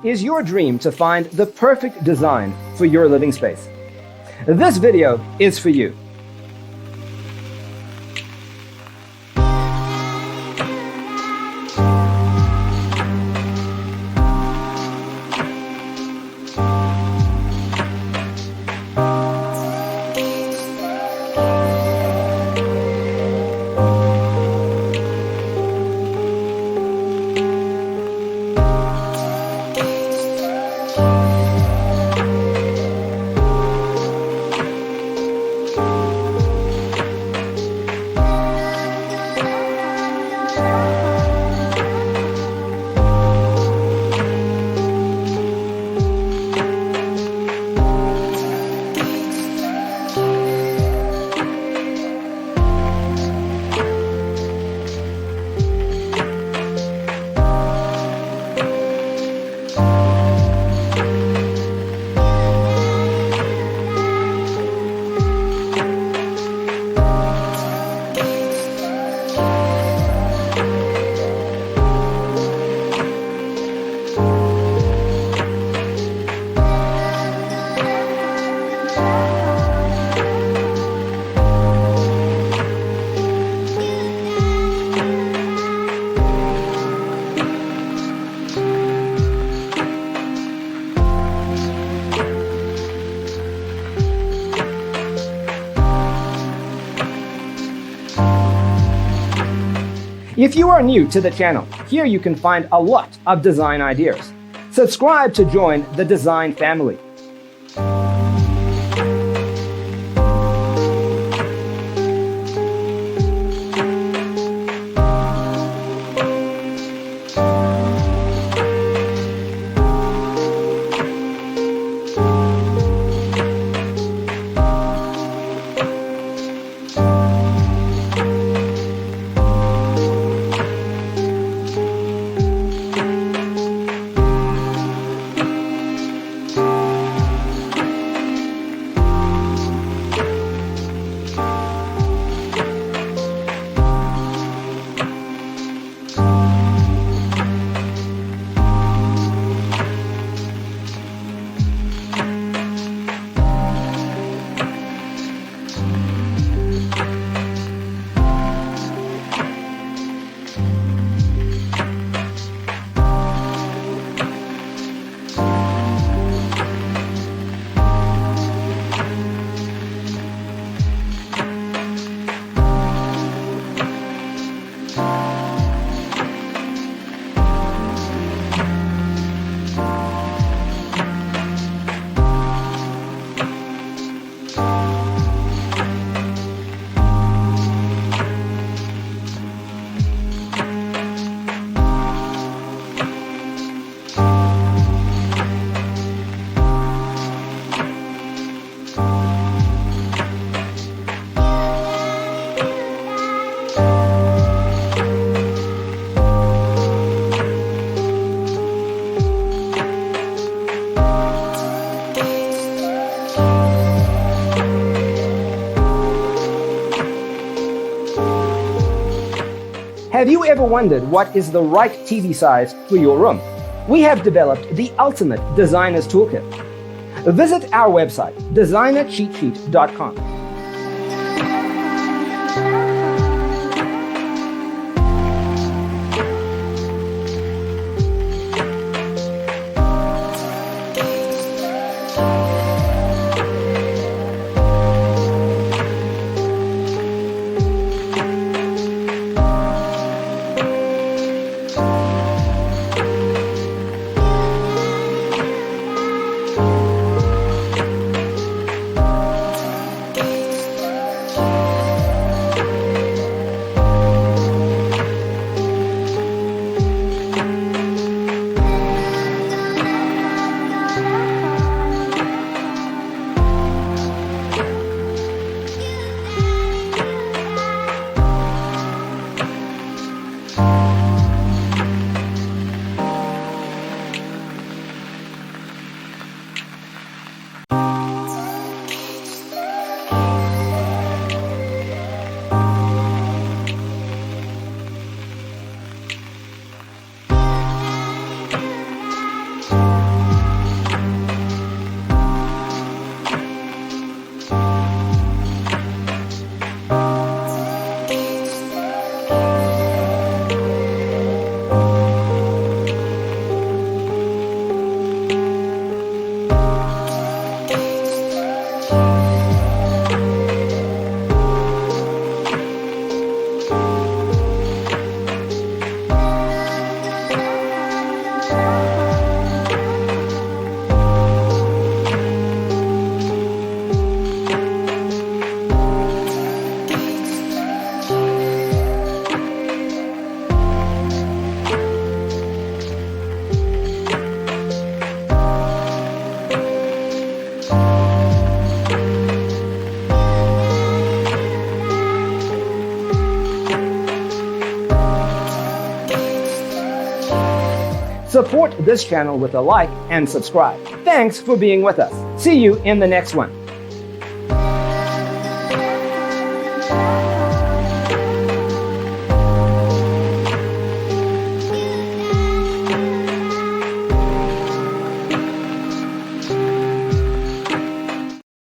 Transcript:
is your dream to find the perfect design for your living space? This video is for you. If you are new to the channel, here you can find a lot of design ideas. Subscribe to join the design family. Have you ever wondered what is the right TV size for your room? We have developed the ultimate designer's toolkit. Visit our website, designercheatsheet.com. Support this channel with a like and subscribe. Thanks for being with us. See you in the next one.